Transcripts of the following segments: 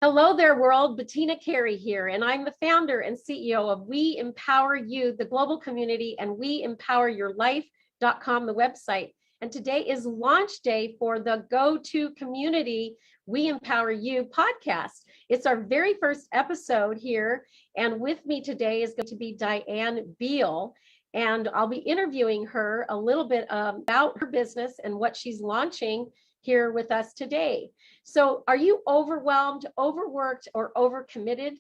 Hello there, world. Bettina Carey here, and I'm the founder and CEO of We Empower You, the global community, and WeEmpowerYourLife.com, the website. And today is launch day for the go-to community We Empower You podcast. It's our very first episode here, and with me today is going to be Diane Beal, and I'll be interviewing her a little bit about her business and what she's launching here with us today. So are you overwhelmed, overworked, or overcommitted?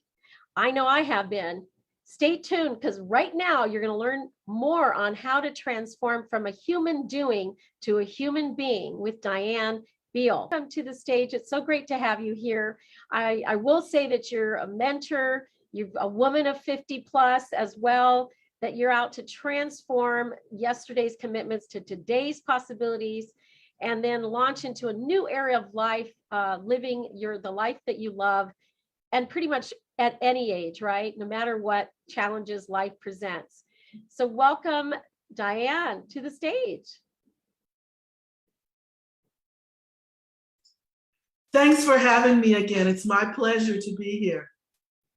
I know I have been. Stay tuned, because right now you're going to learn more on how to transform from a human doing to a human being with Diane Beal. Welcome to the stage. It's so great to have you here. I will say that you're a mentor, you're a woman of 50 plus as well, that you're out to transform yesterday's commitments to today's possibilities, and then launch into a new area of life, living the life that you love, and pretty much at any age, right? No matter what challenges life presents. So welcome, Diane, to the stage. Thanks for having me again. It's my pleasure to be here.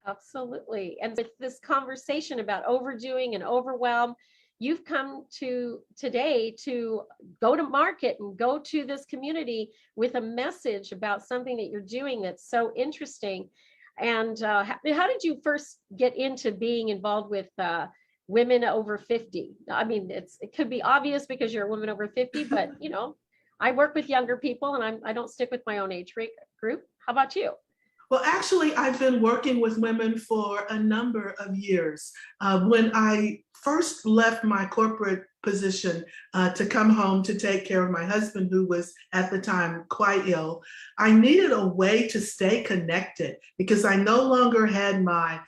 Absolutely. And with this conversation about overdoing and overwhelm, you've come to today to go to market and go to this community with a message about something that you're doing that's so interesting. And how did you first get into being involved with women over 50? I mean, it could be obvious because you're a woman over 50, but you know, I work with younger people, and I don't stick with my own age group. How about you? Well, actually, I've been working with women for a number of years. When I first left my corporate position to come home to take care of my husband, who was at the time quite ill, I needed a way to stay connected because I no longer had my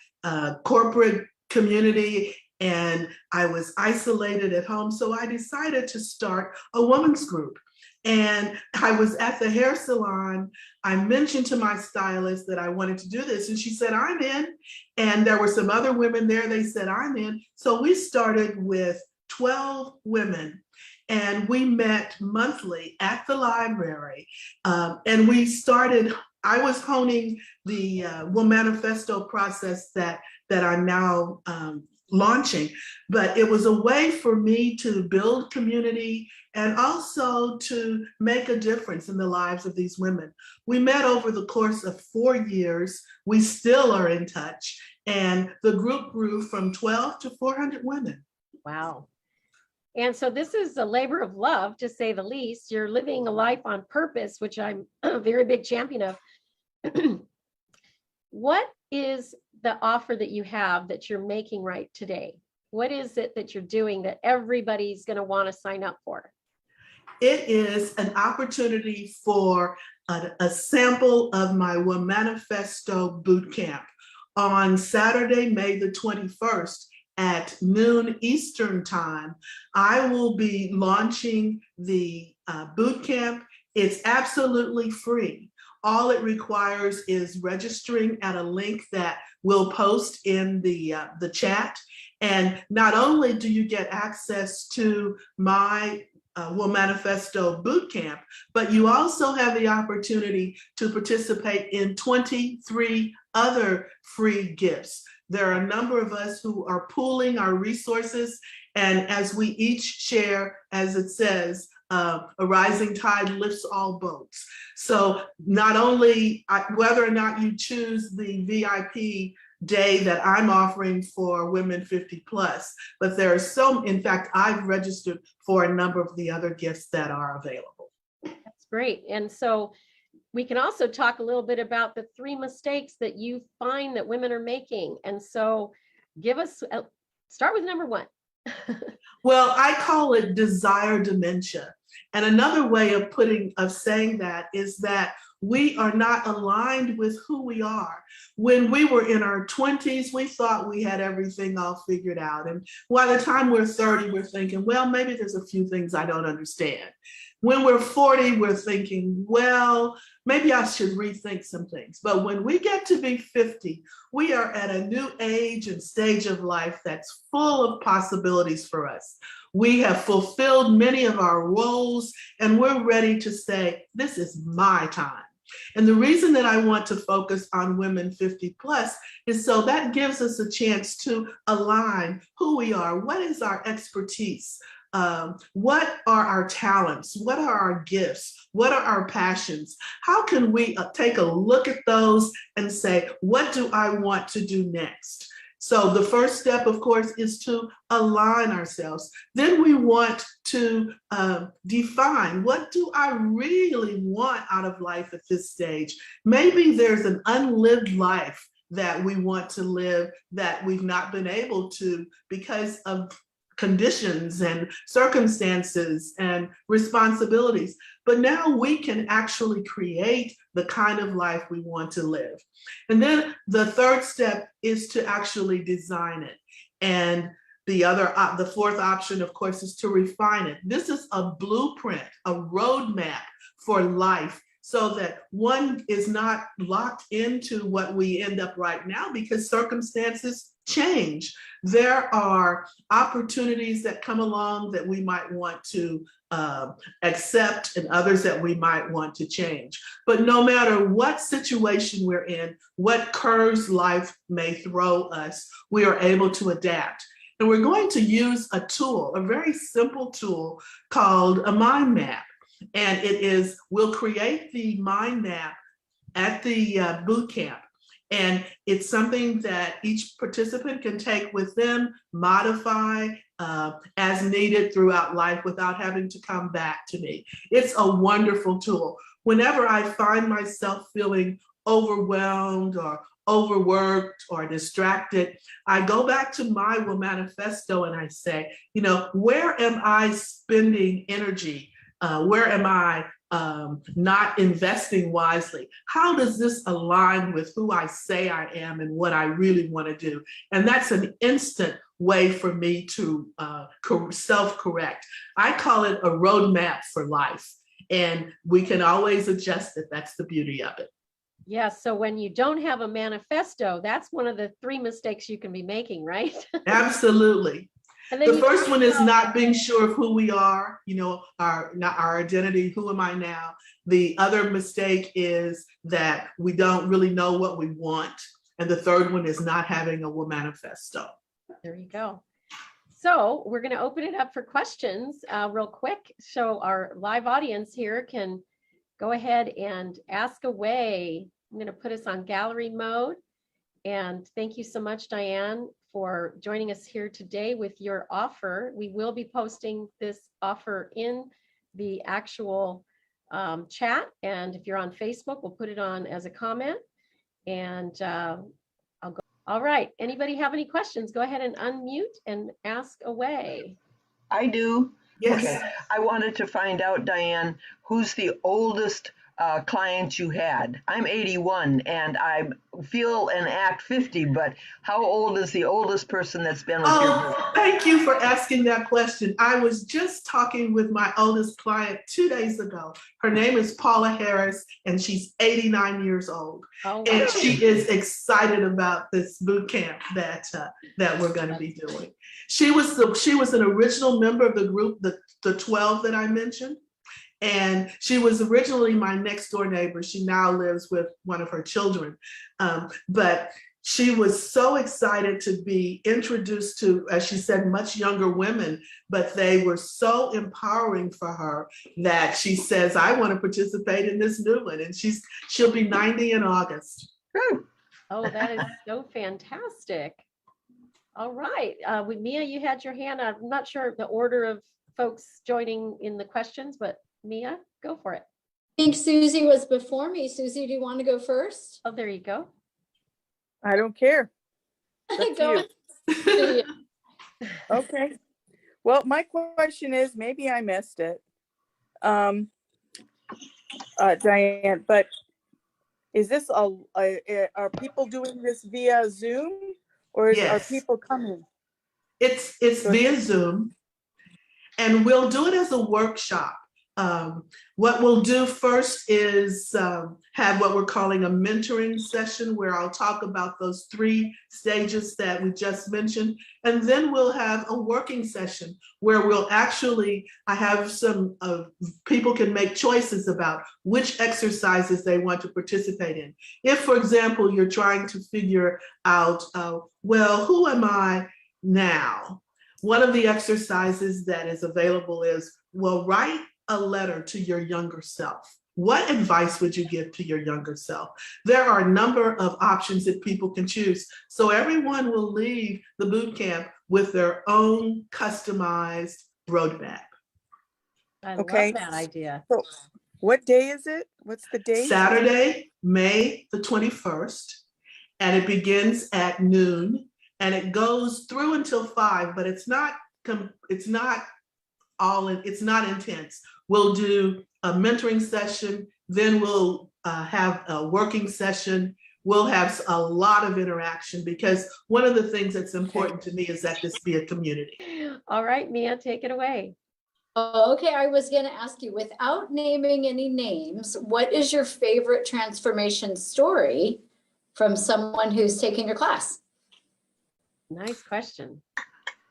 corporate community and I was isolated at home. So I decided to start a women's group. And I was at the hair salon. I mentioned to my stylist that I wanted to do this, and she said, I'm in. And there were some other women there. They said, I'm in. So we started with 12 women, and we met monthly at the library. And we started, I was honing the Womanifesto process that I'm now launching, but it was a way for me to build community and also to make a difference in the lives of these women. We met over the course of 4 years. We still are in touch, and the group grew from 12 to 400 women. Wow. And so this is a labor of love, to say the least. You're living a life on purpose, which I'm a very big champion of. What is the offer that you have that you're making right today? What is it that you're doing that everybody's going to want to sign up for? It is an opportunity for a sample of my Womanifesto bootcamp on Saturday, May the 21st at noon Eastern time. I will be launching the bootcamp. It's absolutely free. All it requires is registering at a link that we'll post in the chat. And not only do you get access to my Womanifesto bootcamp, but you also have the opportunity to participate in 23 other free gifts. There are a number of us who are pooling our resources, and as we each share, as it says, a rising tide lifts all boats. So not only whether or not you choose the VIP day that I'm offering for women 50 plus, but there are in fact, I've registered for a number of the other gifts that are available. That's great. And so we can also talk a little bit about the 3 mistakes that you find that women are making. And so start with number 1. Well, I call it desire dementia. And another way of saying that is that we are not aligned with who we are. When we were in our 20s, we thought we had everything all figured out. And by the time we're 30, we're thinking, well, maybe there's a few things I don't understand. When we're 40, we're thinking, well, maybe I should rethink some things. But when we get to be 50, we are at a new age and stage of life that's full of possibilities for us. We have fulfilled many of our roles, and we're ready to say, this is my time. And the reason that I want to focus on women 50 plus is so that gives us a chance to align who we are. What is our expertise? What are our talents? What are our gifts? What are our passions? How can we take a look at those and say, what do I want to do next? So the first step, of course, is to align ourselves. Then we want to define, what do I really want out of life at this stage? Maybe there's an unlived life that we want to live that we've not been able to because of conditions and circumstances and responsibilities. But now we can actually create the kind of life we want to live. And then the third step is to actually design it. And the fourth option, of course, is to refine it. This is a blueprint, a roadmap for life, so that one is not locked into what we end up right now because circumstances change. There are opportunities that come along that we might want to accept and others that we might want to change. But no matter what situation we're in, what curves life may throw us, we are able to adapt. And we're going to use a tool, a very simple tool called a mind map. And we'll create the mind map at the boot camp. And it's something that each participant can take with them, modify as needed throughout life without having to come back to me. It's a wonderful tool. Whenever I find myself feeling overwhelmed or overworked or distracted, I go back to my Womanifesto and I say, where am I spending energy? Where am I not investing wisely? How does this align with who I say I am and what I really want to do? And that's an instant way for me to self-correct. I call it a roadmap for life, and we can always adjust it. That's the beauty of it. Yes. So when you don't have a manifesto, that's one of the 3 mistakes you can be making, right? Absolutely. The first one is not being sure of who we are, our identity. Who am I now? The other mistake is that we don't really know what we want. And the third one is not having a manifesto. There you go. So we're going to open it up for questions real quick. So our live audience here can go ahead and ask away. I'm going to put us on gallery mode. And thank you so much, Diane, for joining us here today with your offer. We will be posting this offer in the actual chat. And if you're on Facebook, we'll put it on as a comment. And I'll go. All right. Anybody have any questions? Go ahead and unmute and ask away. I do. Yes. Okay. I wanted to find out, Diane, who's the oldest client you had? I'm 81 and I feel and act 50, but how old is the oldest person that's been with you? Thank you for asking that question. I was just talking with my oldest client 2 days ago. Her name is Paula Harris, and she's 89 years old. Oh, wow. And she is excited about this boot camp that we're going to be doing. She was an original member of the group, the 12 that I mentioned. And she was originally my next door neighbor. She now lives with one of her children. But she was so excited to be introduced to, as she said, much younger women, but they were so empowering for her that she says, I want to participate in this new one. And she'll be 90 in August. Oh, that is so fantastic. All right. With Mia, you had your hand. I'm not sure the order of folks joining in the questions, but Mia, go for it. I think Susie was before me. Susie, do you want to go first? Oh, there you go. I don't care. Go. Okay. Well, my question is, maybe I missed it, Diane, but is this are people doing this via Zoom, or are people coming? It's via Zoom, and we'll do it as a workshop. What we'll do first is have what we're calling a mentoring session, where I'll talk about those 3 stages that we just mentioned. And then we'll have a working session where we'll actually, I have some people can make choices about which exercises they want to participate in. If, for example, you're trying to figure out, well, who am I now? One of the exercises that is available is, well, write a letter to your younger self. What advice would you give to your younger self? There are a number of options that people can choose. So everyone will leave the boot camp with their own customized roadmap. I Okay. love that idea. So what day is it? What's the date? Saturday, May the 21st, and it begins at noon, and it goes through until 5, but it's not intense. We'll do a mentoring session, then we'll have a working session. We'll have a lot of interaction, because one of the things that's important to me is that this be a community. All right, Mia, take it away. Okay, I was going to ask you, without naming any names, what is your favorite transformation story from someone who's taking your class? Nice question.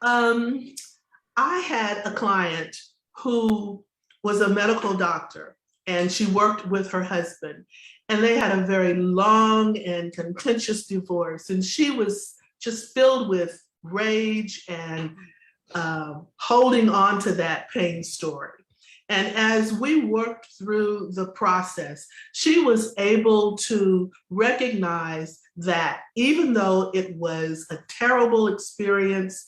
I had a client who was a medical doctor, and she worked with her husband, and they had a very long and contentious divorce, and she was just filled with rage and holding on to that pain story. And as we worked through the process, she was able to recognize that even though it was a terrible experience,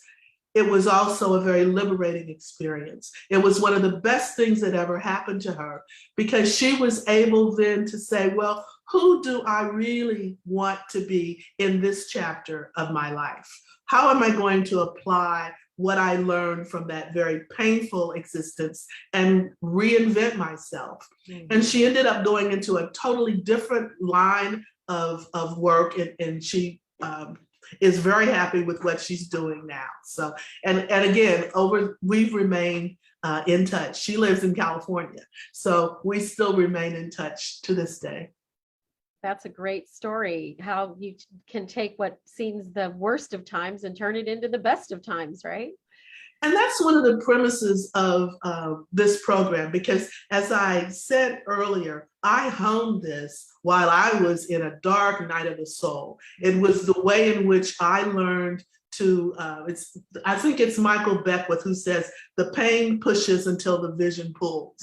it was also a very liberating experience. It was one of the best things that ever happened to her, because she was able then to say, well, who do I really want to be in this chapter of my life? How am I going to apply what I learned from that very painful existence and reinvent myself? Mm-hmm. And she ended up going into a totally different line of work, and she is very happy with what she's doing now. So, and again, we've remained in touch. She lives in California, so we still remain in touch to this day. That's a great story, how you can take what seems the worst of times and turn it into the best of times, right? And that's one of the premises of this program, because as I said earlier, I honed this while I was in a dark night of the soul. It was the way in which I learned to, I think it's Michael Beckwith who says, the pain pushes until the vision pulls.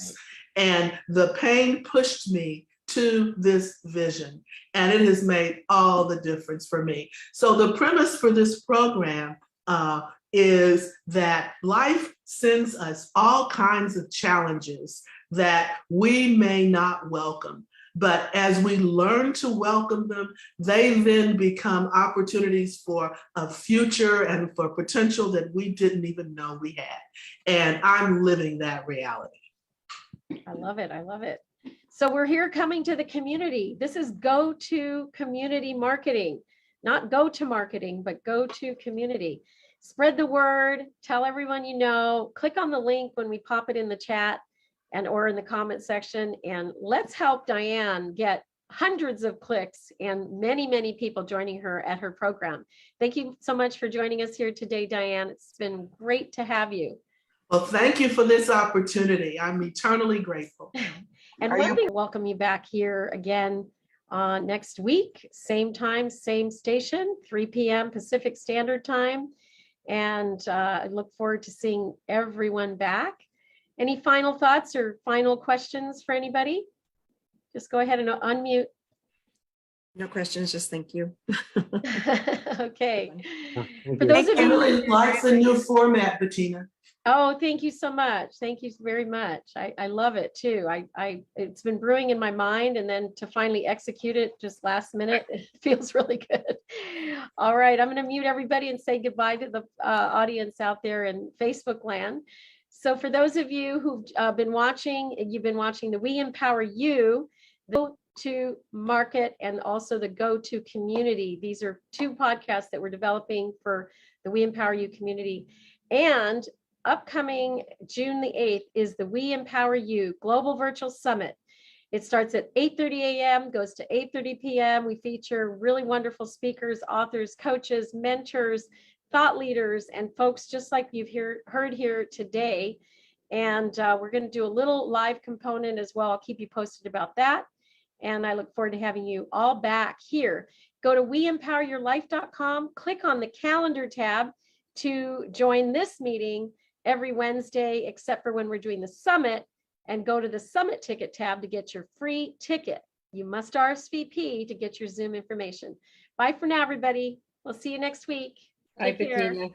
Right. And the pain pushed me to this vision, and it has made all the difference for me. So the premise for this program is that life sends us all kinds of challenges that we may not welcome. But as we learn to welcome them, they then become opportunities for a future and for potential that we didn't even know we had. And I'm living that reality. I love it. I love it. So we're here coming to the community. This is go to community marketing, not go to marketing, but go to community. Spread the word, tell everyone you know, click on the link when we pop it in the chat and or in the comment section, and let's help Diane get hundreds of clicks and many, many people joining her at her program. Thank you so much for joining us here today, Diane. It's been great to have you. Well, thank you for this opportunity. I'm eternally grateful. And one thing, welcome you back here again next week, same time, same station, 3 p.m. Pacific Standard Time. And I look forward to seeing everyone back. Any final thoughts or final questions for anybody? Just go ahead and unmute. No questions, just thank you. Okay. For those of you who like the new format, Bettina. Oh, thank you so much. Thank you very much. I love it too. It's been brewing in my mind, and then to finally execute it just last minute, it feels really good. All right, I'm going to mute everybody and say goodbye to the audience out there in Facebook land. So for those of you who've been watching, you've been watching the We Empower You, the Go to Market, and also the Go to Community. These are 2 podcasts that we're developing for the We Empower You community. And upcoming June the 8th is the We Empower You Global Virtual Summit. It starts at 8:30 a.m., goes to 8:30 p.m. We feature really wonderful speakers, authors, coaches, mentors, thought leaders, and folks just like you've heard here today. And we're going to do a little live component as well. I'll keep you posted about that. And I look forward to having you all back here. Go to weempoweryourlife.com, click on the calendar tab to join this meeting every Wednesday, except for when we're doing the summit, and go to the summit ticket tab to get your free ticket. You must RSVP to get your Zoom information. Bye for now, everybody. We'll see you next week. Bye, Take care. Bettina.